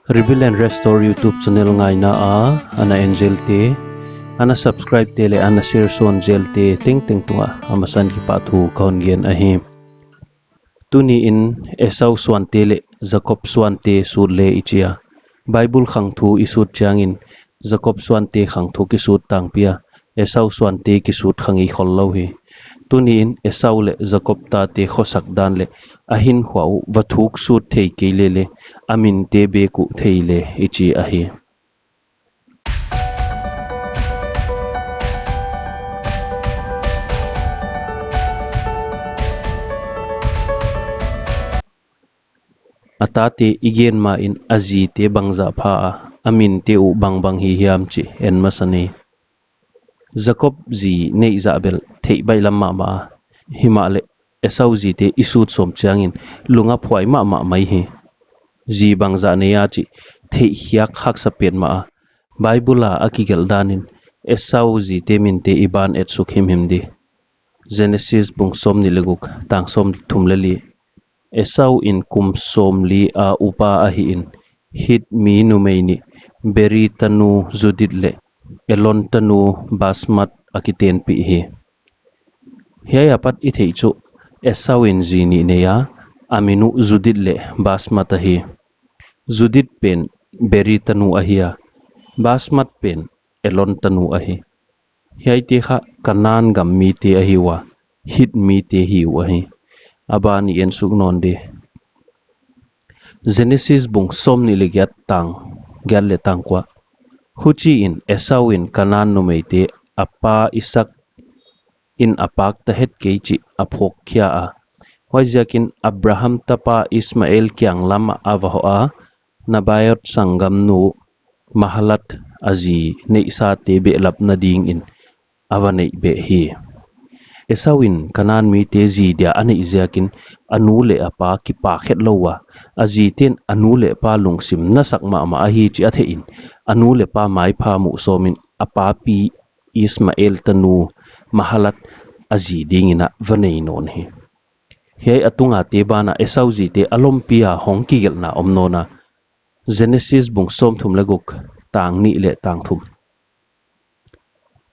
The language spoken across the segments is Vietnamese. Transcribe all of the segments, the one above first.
Rebuild and Restore YouTube channel ngay na ana angel te ana subscribe te le ana share son gel te ting tunga amasan ki pathu kaun gen ahi tuni in Esau Suante le Jakob Suante sur le ichia Bible khang thu isut changin Jakob Suante khang thu ki sut tang pia Esau Suante ki sut khangi khollo hi tuni in Esau le Jakob ta te khosak dan le ahin khwau wathuk sut thei ke le amin te be ku thei le ichi ahi atate igen ma in aji te bangza pha amin te u bang hi hiam chi en masani Jakob ji nei zabel thei bai lamma ma himale Esau ji te isut som changin lunga phwai ma mai hi ji bangza ne ya chi thei hiak hak sapet ma Bible akigel danin Esau ji te min te iban et sukhim himdi Genesis bung som ni leguk tang som thumleli Esau in kum som li a upa ahi in hit mi numeini beri tanu zudidle elon tanu basmat akiten pi hi hiya pat I thei chu Esau in jini neya aminu zudidle basmat ahi Judit pen beri tanu ahia basmat pen elon tanu ahi hiai te kha kanan gam mi te ahiwa hit mi te hiu ahi abani en sugnon de Genesis bung som ni legiat tang gyal le tang kwa huchi in Esau in kanan no meite apa Isak in apak ta het keichi aphok khia a wajakin Abraham tapa Ismael kyang lama avaho a nabayot sangam nu mahalat aji nei sa te be lap na ding in avanei be hi Esawin kanan mi te ji dia ane izakin anule apa ki pa khet lowa aji ten anule pa lungsim na sakma ma ahi chi athe in anule pa mai pha mu somin apa pi Ismael tanu mahalat aji dingina vanei non hi hei atunga te bana Esau ji te alom pia hongki gel na omnona Genesis bung som thum laguk tang ni le tang thum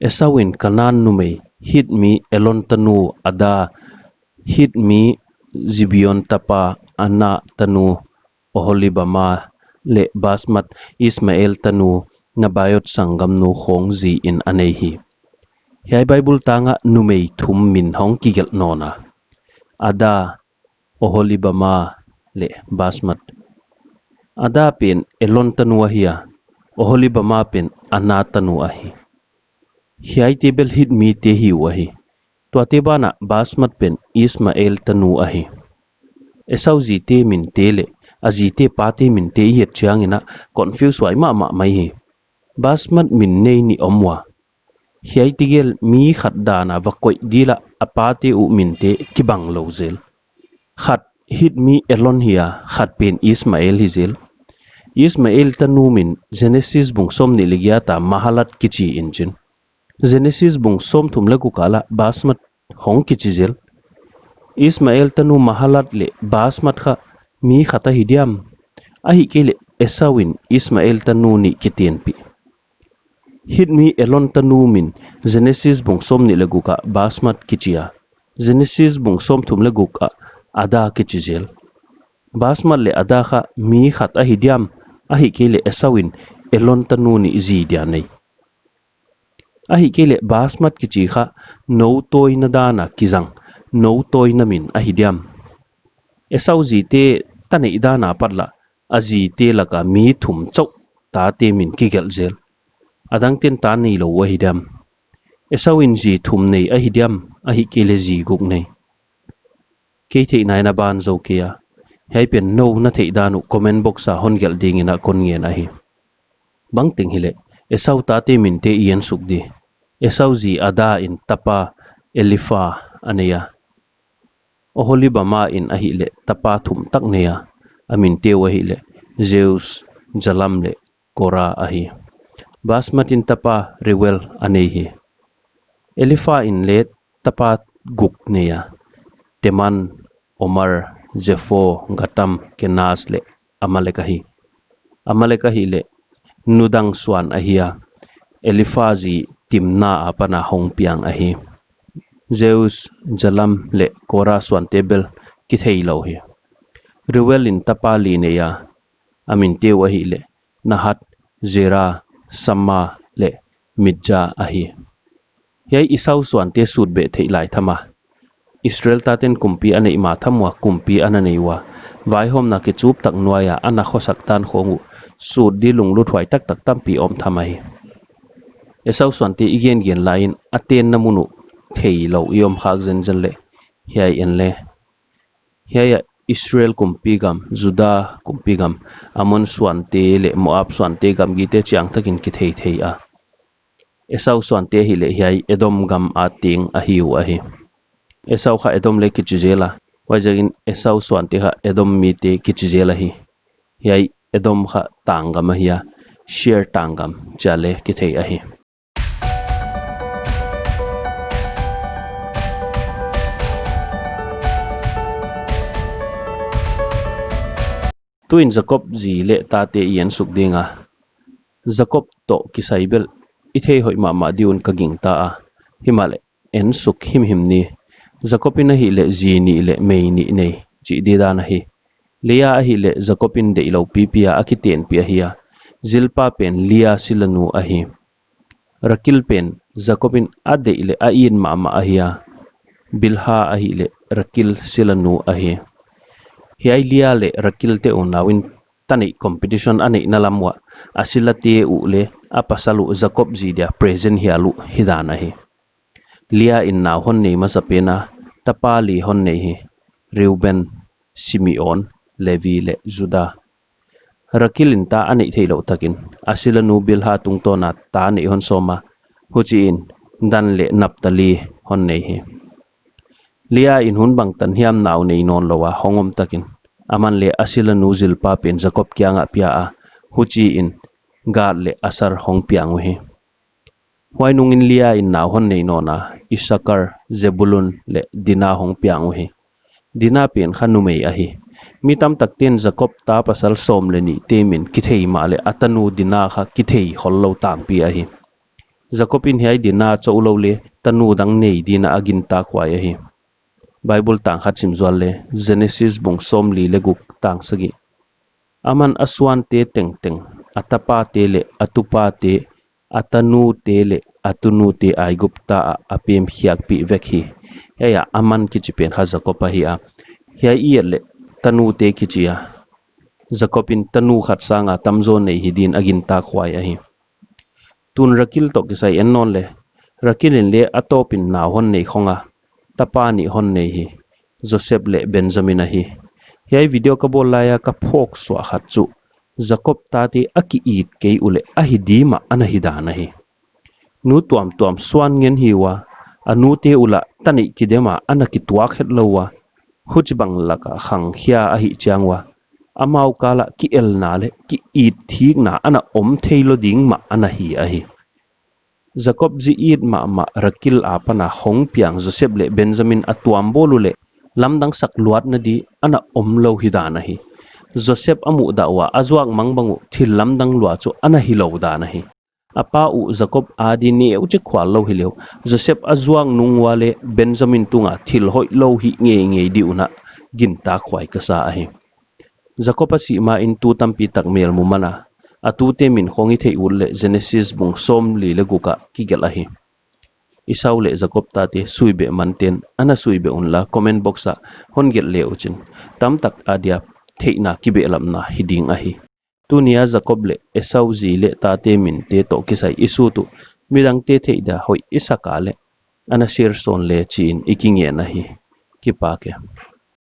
Esawin kanan numei hit mi elon tanu ada hit mi zibion tapa ana tanu oholibama le basmat Ismael tanu nabayot sangam nu khong ji in anehi hiai Bible tanga numei thum min hong kigel nona ada oholibama le basmat ada pen elon tanu ahia oholibama pen ana tanu ahi hiai tebel hit mi te hiu ahi to te bana basmat pen Ismael tanu ahi Esau ji te min tele aji te pa te min te yet changina confuse wai ma mai hi basmat min nei ni omwa hiai tigel mi khat dana wa koi dila apate u min te kibang lozel khat hit mi elon hia khat pen Ismael hizel Ismael tanu min Genesis bung som ni ligiata mahalat kichi injin Genesis bung som thum lagu kala basmat hong kichizel Ismael tanu mahalat le basmat kha mi khata hidiam ahi kele Esawin Ismael tanu ni kiten pi hit mi elon tanu min Genesis bung som ni lagu ka basmat kichia Genesis bung som thum lagu ka ada kichizel basmat le ada kha mi khata hidiam ahi kele Esawin elon tanu ni ji dia nei ahi kele basmat kichi kha no toy na dana kizang no toy na min ahidiam Esau ji te tanei dana patla aji te laka mi thum chok ta te min kigel zel adang ten ta nei lo ahidiam Esawin ji thum nei ahidiam ahi kele ji guk nei ke thei nai na ban zo kia hei pen no na thei danu comment box a hongel ding ina kon ngen ahi bang ting hile Esau ta te min te ien suk di Esau ji ada in tapa Elifa aneya oholibama in ahile tapa thum tak neya amin te wahile Zeus Jalam le Kora ahi basmatin tapa Reuel anehi Elifa in le tapa guk neya Teman Omar, Jepho, Gatam, Kenas le Amalekahi le Nudang Swan ahia Elifazi Timna apana Hongpiang ahi Zeus, Jalam le Kora Swan tebel kithei lauhi Reuelin tapali neya amin tewahi le Nahat, Zera, Sama le Midja ahi Yai Esau Suante sudbe thei lai thama Israel taten kumpi ane ima thamwa kumpi ananeiwa vai hom na ke chup tak nuaya ana khosak tan khongu sud di lunglu thwai tak tak tampi om thamai Esau Suante igen gen lain aten namunu thei lo iom khak zen zen le hiai en le hiai Israel kumpi gam Juda kumpi gam Amon Suante le Moab Suante gam gite chiang takin ki thei a Esau Suante hi le hiai Edom gam ating ahiu ahi Esau kha Edom le kichizela wajagin Esau Suante kha Edom mite kichizela hi hiai Edom kha tangam hiya share tangam chale kithei ahi tuin Jakob ji le tate yen suk dinga Jakob to kisaibel ithei hoi ma diun kaging ta a himale en suk him ni Jakobin hi le ji ni le mei ni nei chi di da na hi Leia hi le Jakobin de ilo pipia akiten pia hiya Zilpa pen Lia silanu ahi Rakil pen Jakobin ade ile ain ma ahia Bilha ahi le Rakil silanu ahi Hiai Lia le Rakil te unawin tani competition ane nalamwa asilate u le apasalu Jakob zidia present hialu hidana hi Lia in na hon nei masapena tapali hon nei hi Reuben Simeon Levi le Juda Rakilin ta ane theilo takin asilanu Bilha tungtona ta ne hon soma huchiin dan le Naptali hon nei hi Lia in hun bang tan hiam naw nei non lowa hongom takin aman le asilanu Zilpa pen Jakob kyanga pia a huchiin Gad le asar hong piang hi Wainungin Lia in naw hon nei nona Isakar Zebulun le Dina hong piang hi Dina pen khanumei ahi mitam takten Jakob ta pasal som le ni temin kithei ma le atanu Dina kha kithei hollo tampi ahi Jakobin hiai Dina choulo le tanu dang nei dina agin ta khwai ahi Bible tang khatsim zwal le Genesis bung som li le guk tang sagi aman aswan te teng teng atapa te le atupa te atanu te le atunu te aigupta apem hiak pi vekhi ya aman kichipen kha Jakob hi a hiai i le tanu te kichia Jakobin tanu khat sanga tamzo nei hidin agin ta khwai ahi tun Rakil to kisai ennon le Rakilin le atopin na hon nei khonga tapani hon nei hi Joseph le Benjamin hi hiai video ka bolaya ka phok swa khatchu Jakob tati aki it ke ule ahidima anahidana hi nu tuam swan ngen hiwa anu te ula tani kidema anakitwa khet lowa hujbang laka khang hia ahi changwa amau kala ki el na le ki it thik na ana om theilo ding ma anahi ahi Jakob ji it ma Rakil apana hong piang Joseph le Benjamin atuam bolule lamdang sak luat na di ana om lo hidana hi Joseph amu dawa azwak mangbangu thil lamdang lua chu ana hi lo dana hi apa u Jakob adi ne uchi khwal lo hileu Joseph azwang nungwale Benjamin tunga thil hoi lo hi nge di una ginta khwai kasa ahi Jakob si ma in tu tampi takmel mumana atute min khongi thei ulle Genesis bung som li le guka kigel ahi Esau le Jakob tate suibe manten ana suibe unla comment box a hongel le uchin tam tak adia theina kibe lamna hiding ahi tunia Jakob le Esau ji le tate min te to kisai isu tu midang te theida hoi isaka le ana shir son le chin ikinge nahi kipake